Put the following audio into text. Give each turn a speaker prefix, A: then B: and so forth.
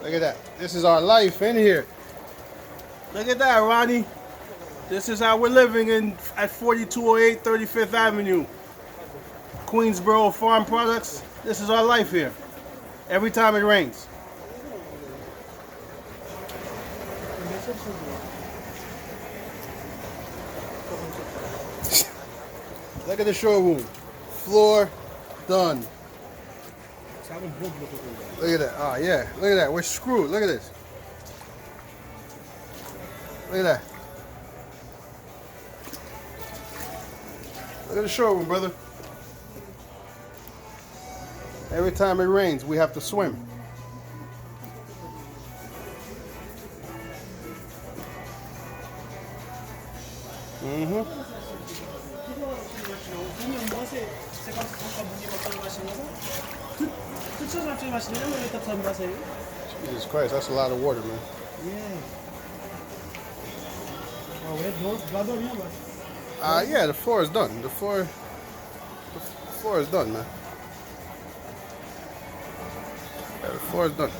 A: Look at that. This is our life in here. Look at that, Ronnie. This is how we're living in at 4208 35th Avenue, Queensboro Farm Products. This is our life here. Every time it rains. Look at the showroom. Floor done. Look at that. Oh yeah. Look at that. We're screwed. Look at this. Look at that. Look at the showroom, brother. Every time it rains, we have to swim. Jesus Christ, that's a lot of water, man. Yeah, the floor is done. The floor is done, man. Yeah, the floor is done.